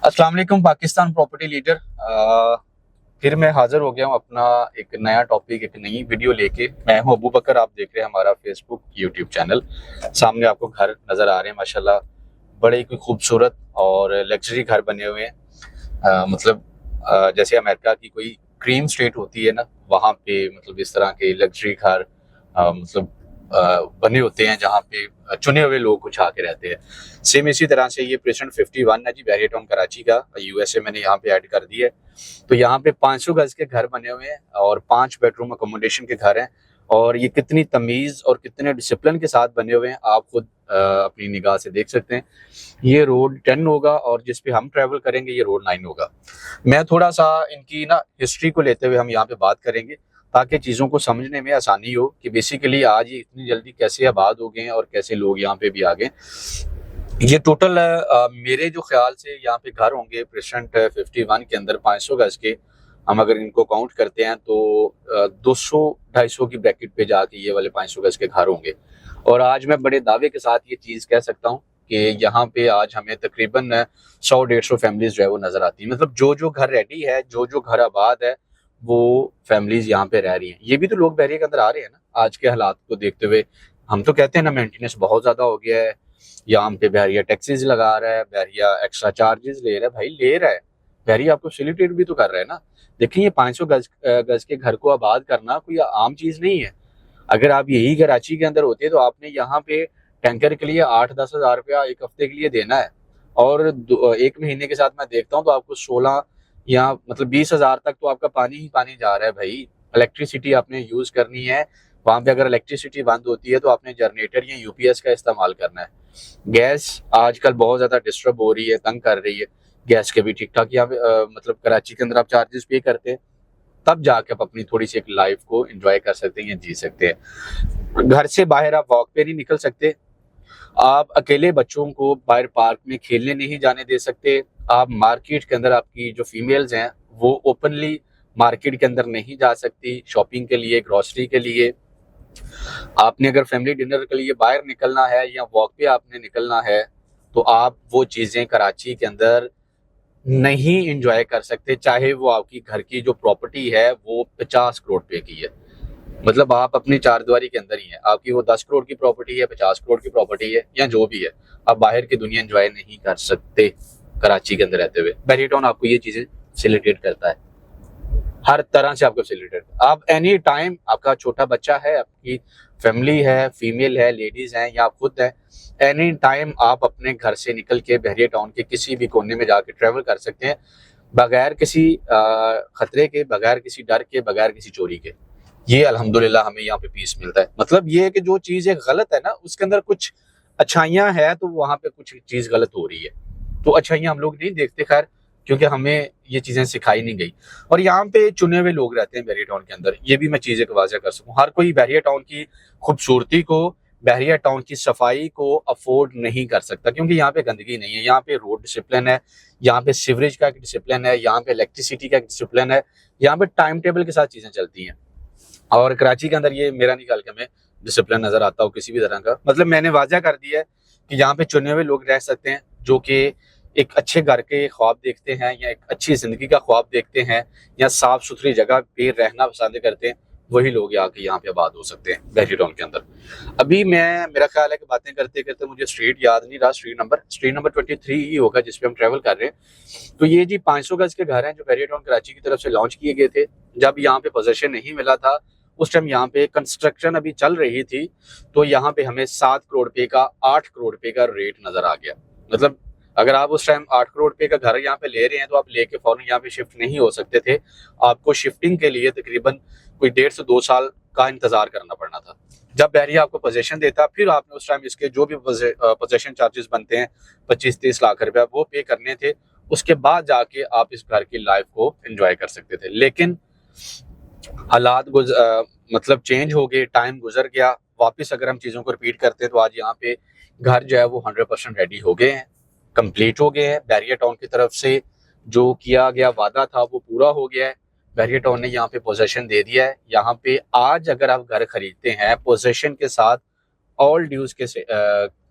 अस्सलाम वालेकुम Pakistan property leader. फिर मैं हाजिर हो गया हूँ अपना एक नया टॉपिक, एक नई वीडियो लेके। मैं हूँ अबू बकर, आप देख रहे हैं हमारा फेसबुक यूट्यूब चैनल। सामने आपको घर नज़र आ रहे हैं, माशाल्लाह बड़े ही खूबसूरत और लग्जरी घर बने हुए हैं। मतलब जैसे अमेरिका की कोई क्रीम स्टेट होती है ना, वहाँ पे मतलब इस तरह के लग्जरी घर मतलब बने होते हैं जहाँ पे चुने हुए लोग कुछ आके रहते हैं। सेम इसी तरह से ये प्रेसिडेंट 51 है जी, बैरियर टाउन कराची का, यूएसए मैंने यहाँ पे ऐड कर दिया है। तो यहाँ पे 500 गज के घर बने हुए हैं और 5 बेडरूम अकोमोडेशन के घर हैं। और ये कितनी तमीज़ और कितने डिसिप्लिन के साथ बने हुए हैं, आप खुद अपनी निगाह से देख सकते हैं। ये रोड 10 होगा और जिस पे हम ट्रैवल करेंगे ये रोड 9 होगा। मैं थोड़ा सा इनकी ना हिस्ट्री को लेते हुए हम यहाँ पे बात करेंगे ताकि चीज़ों को समझने में आसानी हो कि बेसिकली आज ये इतनी जल्दी कैसे आबाद हो गए हैं और कैसे लोग यहाँ पे भी आ गए। ये टोटल मेरे जो ख्याल से यहाँ पे घर होंगे प्रेसिडेंट 51 के अंदर 500 गज के। हम अगर इनको काउंट करते हैं तो 200-250 की ब्रैकेट पे जाके ये वाले 500 गज के घर होंगे। और आज मैं बड़े दावे के साथ ये चीज़ कह सकता हूँ कि यहाँ पे आज हमें तकरीबन 100-150 फैमिलीज जो है वो नज़र आती है। मतलब जो जो घर रेडी है, जो जो घर आबाद है, वो फैमिलीज यहाँ पे रह रही हैं। ये भी तो लोग बहरिया के अंदर आ रहे हैं ना आज के हालात को देखते हुए। हम तो कहते हैं ना मेंटेनेंस बहुत ज़्यादा हो गया है, यहाँ पे बहरिया टैक्सीज लगा रहा है, बहरिया एक्स्ट्रा चार्जेस ले रहा है। भाई ले रहा है, बहरिया आपको फैसिलिटेट भी तो कर रहा है ना। देखिए ये 500 गज के घर को आबाद करना कोई आम चीज़ नहीं है। अगर आप यही कराची के अंदर होते तो आपने यहाँ पे टैंकर के लिए 8-10 हज़ार रुपया एक हफ्ते के लिए देना है, और एक महीने के साथ मैं देखता हूँ तो आपको 16 या मतलब 20 हज़ार तक तो आपका पानी ही पानी जा रहा है। भाई इलेक्ट्रिसिटी आपने यूज़ करनी है, वहाँ पे अगर इलेक्ट्रिसिटी बंद होती है तो आपने जनरेटर या यूपीएस का इस्तेमाल करना है। गैस आजकल बहुत ज़्यादा डिस्टर्ब हो रही है, तंग कर रही है। गैस के भी ठीक ठाक यहाँ पे मतलब कराची के अंदर आप चार्जेस पे करते हैं, तब जाके आप अपनी थोड़ी सी एक लाइफ को एंजॉय कर सकते हैं या जी सकते हैं। घर से बाहर आप वॉक पे नहीं निकल सकते, आप अकेले बच्चों को बाहर पार्क में खेलने नहीं जाने दे सकते, आप मार्केट के अंदर आपकी जो फीमेल्स हैं वो ओपनली मार्केट के अंदर नहीं जा सकती शॉपिंग के लिए, ग्रोसरी के लिए। आपने अगर फैमिली डिनर के लिए बाहर निकलना है या वॉक पे आपने निकलना है तो आप वो चीज़ें कराची के अंदर नहीं इंजॉय कर सकते, चाहे वो आपकी घर की जो प्रॉपर्टी है वो 50 करोड़ रुपए की है। मतलब आप अपनी चारदीवारी के अंदर ही है, आपकी वो 10 करोड़ की प्रॉपर्टी है, 50 करोड़ की प्रॉपर्टी है या जो भी है, आप बाहर की दुनिया एंजॉय नहीं कर सकते कराची के अंदर रहते हुए। बैरियर टाउन आपको ये चीज़ें फैसिलिटेट करता है, हर तरह से आपको फैसिलिटेट। आप एनी टाइम, आपका छोटा बच्चा है, आपकी फैमिली है, फीमेल है, लेडीज हैं या आप खुद हैं, एनी टाइम आप अपने घर से निकल के बहरिया टाउन के किसी भी कोने में जाके ट्रैवल कर सकते हैं बगैर किसी खतरे के, बगैर किसी डर के, बगैर किसी चोरी के। ये अल्हम्दुलिल्लाह हमें यहाँ पे पीस मिलता है। मतलब ये है कि जो चीज़ एक गलत है ना उसके अंदर कुछ अच्छाइयाँ है तो वहाँ पे कुछ चीज़ गलत हो रही है। तो अच्छाइयाँ हम लोग नहीं देखते, खैर, क्योंकि हमें ये चीज़ें सिखाई नहीं गई। और यहाँ पे चुने हुए लोग रहते हैं बहरिया टाउन के अंदर, ये भी मैं चीज़ें वाज़ा कर सकूँ। हर कोई बहरिया टाउन की खूबसूरती को, बहरिया टाउन की सफाई को अफोर्ड नहीं कर सकता, क्योंकि यहाँ पे गंदगी नहीं है, यहाँ पे रोड डिसिप्लिन है, यहाँ पे सीवरेज का एक डिसिप्लिन है, यहाँ पे इलेक्ट्रिसिटी का एक डिसिप्लिन है, यहाँ पे टाइम टेबल के साथ चीज़ें चलती हैं। और कराची के अंदर ये मेरा नहीं ख्याल कि हमें डिसिप्लिन नज़र आता हो किसी भी तरह का। मतलब मैंने वाज़ा कर दिया है कि यहाँ पे चुने हुए लोग रह सकते हैं जो कि एक अच्छे घर के ख्वाब देखते हैं या एक अच्छी ज़िंदगी का ख्वाब देखते हैं या साफ़ सुथरी जगह पे रहना पसंद करते हैं, वही लोग आके यहाँ पे आबाद हो सकते हैं बहरिया टाउन के अंदर। अभी मेरा ख्याल है कि बातें करते करते मुझे स्ट्रीट याद नहीं रहा, स्ट्रीट नंबर 23 ही होगा जिस पे हम ट्रैवल कर रहे हैं। तो ये जी 500 गज के घर हैं जो बहरिया टाउन कराची की तरफ से लॉन्च किए गए थे। जब यहाँ पे पोजेशन नहीं मिला था उस टाइम यहाँ पे कंस्ट्रक्शन अभी चल रही थी, तो यहाँ पे हमें 7 करोड़ रुपए का 8 करोड़ रुपए का रेट नजर आ गया। मतलब अगर आप उस टाइम 8 करोड़ रुपए का घर यहाँ पे ले रहे हैं तो आप लेके फौरन यहाँ पे शिफ्ट नहीं हो सकते थे, आपको शिफ्टिंग के लिए तकरीबन कोई 1.5 से 2 साल का इंतजार करना पड़ना था। जब बहरिया आपको पोजेशन देता फिर आपने उस टाइम इसके जो भी पोजेशन चार्जेस बनते हैं 25-30 लाख रुपया वो पे करने थे, उसके बाद जाके आप इस घर की लाइफ को एंजॉय कर सकते थे। लेकिन हालात मतलब चेंज हो गए, टाइम गुजर गया, वापस अगर हम चीज़ों को रिपीट करते हैं तो आज यहाँ पे घर जो है वो 100% रेडी हो गए हैं, कंप्लीट हो गए हैं। बहरिया टाउन की तरफ से जो किया गया वादा था वो पूरा हो गया है, बहरिया टाउन ने यहाँ पे पोजेशन दे दिया है। यहाँ पे आज अगर आप घर खरीदते हैं पोजेशन के साथ, ऑल ड्यूज के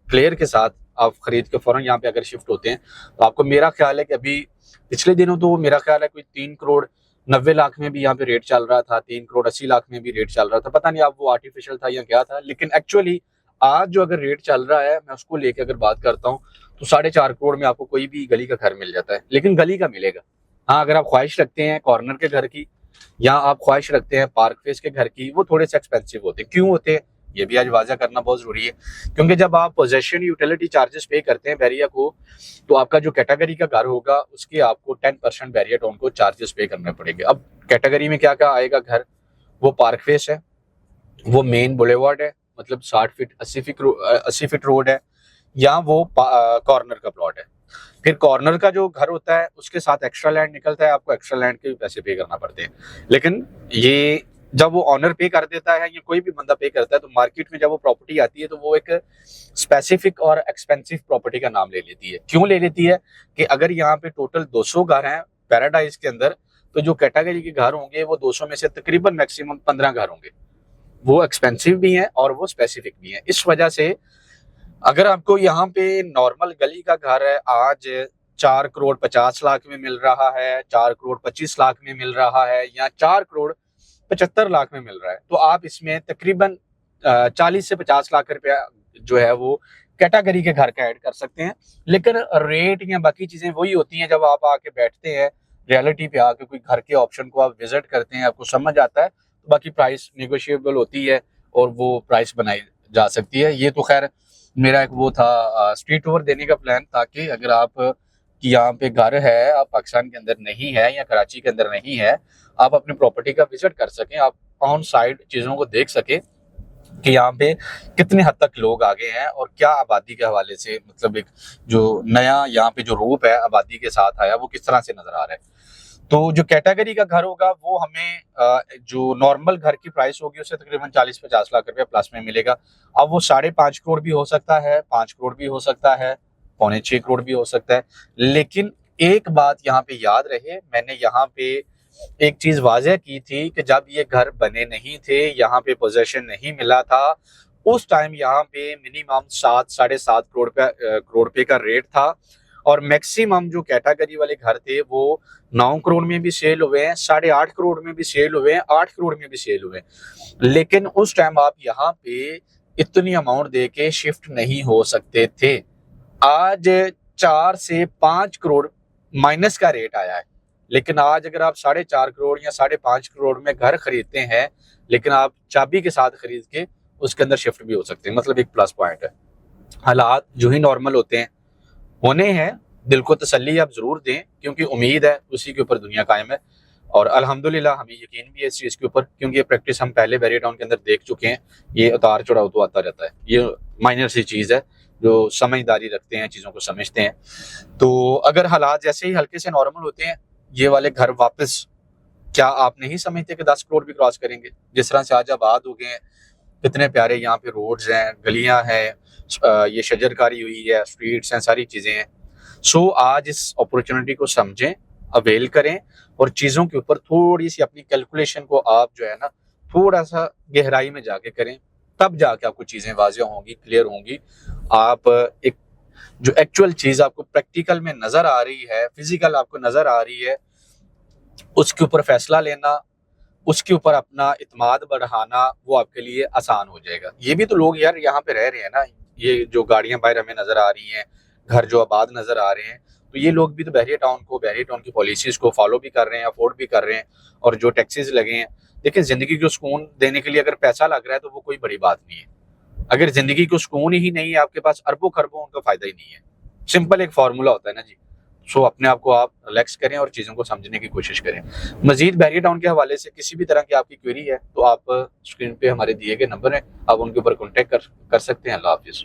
क्लियर के साथ आप खरीद के फौरन यहाँ पे अगर शिफ्ट होते हैं तो आपको, मेरा ख्याल है कि अभी पिछले दिनों तो मेरा ख्याल है कोई 3 करोड़ 90 लाख में भी यहाँ पे रेट चल रहा था, 3 करोड़ 80 लाख में भी रेट चल रहा था। पता नहीं अब वो आर्टिफिशियल था या क्या था, लेकिन एक्चुअली आज जो अगर रेट चल रहा है, मैं उसको लेके अगर बात करता हूँ तो 4.5 करोड़ में आपको कोई भी गली का घर मिल जाता है, लेकिन गली का मिलेगा। हाँ, अगर आप ख्वाहिश रखते हैं कॉर्नर के घर की या आप ख्वाहिश रखते हैं पार्क फेस के घर की, वो थोड़े से एक्सपेंसिव होते हैं। क्यों होते हैं ये भी आज वाजा करना बहुत जरूरी है, क्योंकि जब आप पोजेशन यूटिलिटी चार्जेस पे करते हैं बैरिया को, तो आपका जो कैटेगरी का घर होगा उसके आपको 10% बैरिया टाउन को चार्जेस पे करने पड़ेंगे। अब कैटेगरी में क्या क्या आएगा घर, वो पार्क फेस है, वो मेन बुलेवार्ड है, मतलब 80 फीट रोड है, या वो कॉर्नर का प्लॉट है। फिर कॉर्नर का जो घर होता है उसके साथ एक्स्ट्रा लैंड निकलता है, आपको एक्स्ट्रा लैंड के भी पैसे पे करना पड़ते हैं। लेकिन ये जब वो ऑनर पे कर देता है या कोई भी बंदा पे करता है, तो मार्केट में जब वो प्रॉपर्टी आती है तो वो एक स्पेसिफिक और एक्सपेंसिव प्रॉपर्टी का नाम ले लेती है। क्यों ले लेती है कि अगर यहाँ पे टोटल 200 घर हैं पैराडाइज के अंदर, तो जो कैटेगरी के घर होंगे वो 200 में से तकरीबन मैक्सिमम 15 घर होंगे, वो एक्सपेंसिव भी हैं और वो स्पेसिफिक भी हैं। इस वजह से अगर आपको यहाँ पे नॉर्मल गली का घर है आज 4 करोड़ 50 लाख में मिल रहा है, 4 करोड़ 25 लाख में मिल रहा है, या 4 करोड़ 75 लाख में मिल रहा है, तो आप इसमें तकरीबन 40 से 50 लाख रुपया जो है वो कैटेगरी के घर का ऐड कर सकते हैं। लेकिन रेट या बाकी चीजें वही होती हैं, जब आप आके बैठते हैं रियलिटी पे आके कोई घर के ऑप्शन को आप विजिट करते हैं, आपको समझ आता है, तो बाकी प्राइस नेगोशिएबल होती है और वो प्राइस बनाई जा सकती है। ये तो खैर मेरा एक वो था स्ट्रीट टूर देने का प्लान, ताकि अगर आप कि यहाँ पे घर है, आप पाकिस्तान के अंदर नहीं है या कराची के अंदर नहीं है, आप अपनी प्रॉपर्टी का विजिट कर सकें, आप ऑन साइड चीज़ों को देख सकें कि यहाँ पे कितने हद तक लोग आगे हैं और क्या आबादी के हवाले से, मतलब एक जो नया यहाँ पे जो रूप है आबादी के साथ आया वो किस तरह से नजर आ रहा है। तो जो कैटेगरी का घर होगा वो हमें जो नॉर्मल घर की प्राइस होगी उससे तकरीबन 40-50 लाख रुपए प्लस में मिलेगा। अब वो 5.5 करोड़ भी हो सकता है, 5 करोड़ भी हो सकता है, 6.25 करोड़ भी हो सकता है। लेकिन एक बात यहाँ पे याद रहे, मैंने यहाँ पे एक चीज वाजह की थी कि जब ये घर बने नहीं थे, यहाँ पे पोजेशन नहीं मिला था, उस टाइम यहाँ पे मिनिमम 7-7.5 करोड़ रुपए का रेट था, और मैक्सिमम जो कैटेगरी वाले घर थे वो 9 करोड़ में भी सेल हुए हैं, 8.5 करोड़ में भी सेल हुए हैं, 8 करोड़ में भी सेल हुए हैं। लेकिन उस टाइम आप यहाँ पे इतनी अमाउंट दे के शिफ्ट नहीं हो सकते थे। आज 4 से 5 करोड़ माइनस का रेट आया है, लेकिन आज अगर आप 4.5 करोड़ या 5.5 करोड़ में घर खरीदते हैं, लेकिन आप चाबी के साथ खरीद के उसके अंदर शिफ्ट भी हो सकते हैं, मतलब एक प्लस पॉइंट है। हालात जो ही नॉर्मल होते हैं होने हैं, दिल को तसल्ली आप जरूर दें, क्योंकि उम्मीद है उसी के ऊपर दुनिया कायम है। और अल्हम्दुलिल्लाह हमें यकीन भी है इस चीज़ के ऊपर, क्योंकि ये प्रैक्टिस हम पहले बैरिया टाउन के अंदर देख चुके हैं। ये उतार चढ़ाव तो आता रहता है, ये माइनर सी चीज़ है, जो समझदारी रखते हैं, चीज़ों को समझते हैं। तो अगर हालात जैसे ही हल्के से नॉर्मल होते हैं, ये वाले घर वापस, क्या आप नहीं समझते कि 10 करोड़ भी क्रॉस करेंगे? जिस तरह से आज आबाद हो गए हैं, कितने प्यारे यहाँ पे रोड्स हैं, गलियां हैं, ये शजरकारी हुई है, स्ट्रीट्स हैं, सारी चीज़ें हैं। सो आज इस अपॉर्चुनिटी को समझें, अवेल करें, और चीज़ों के ऊपर थोड़ी सी अपनी कैलकुलेशन को आप जो है ना थोड़ा सा गहराई में जाके करें, तब जाके आपको चीज़ें वाज़ेह होंगी, क्लियर होंगी। आप एक जो एक्चुअल चीज़ आपको प्रैक्टिकल में नज़र आ रही है, फिजिकल आपको नज़र आ रही है, उसके ऊपर फैसला लेना, उसके ऊपर अपना इत्मीनान बढ़ाना, वो आपके लिए आसान हो जाएगा। ये भी तो लोग यार यहाँ पे रह रहे हैं ना, ये जो गाड़ियां बाहर हमें नजर आ रही हैं, घर जो आबाद नजर आ रहे हैं, तो ये लोग भी तो बैरिया टाउन की पॉलिसीज को फॉलो भी कर रहे हैं, अफोर्ड भी कर रहे हैं, और जो टैक्सेस लगे हैं, देखिए जिंदगी को सुकून देने के लिए अगर पैसा लग रहा है तो वो कोई बड़ी बात नहीं है। अगर जिंदगी को सुकून ही नहीं है आपके पास, अरबों खरबों, उनका फायदा ही नहीं है। सिंपल एक फार्मूला होता है ना जी। सो अपने आप को आप रिलैक्स करें और चीज़ों को समझने की कोशिश करें। मजीद बैरिया टाउन के हवाले से किसी भी तरह की आपकी क्वेरी है तो आप स्क्रीन पे हमारे दिए गए नंबर है, आप उनके ऊपर कॉन्टेक्ट कर सकते हैं। अल्लाह हाफिज़।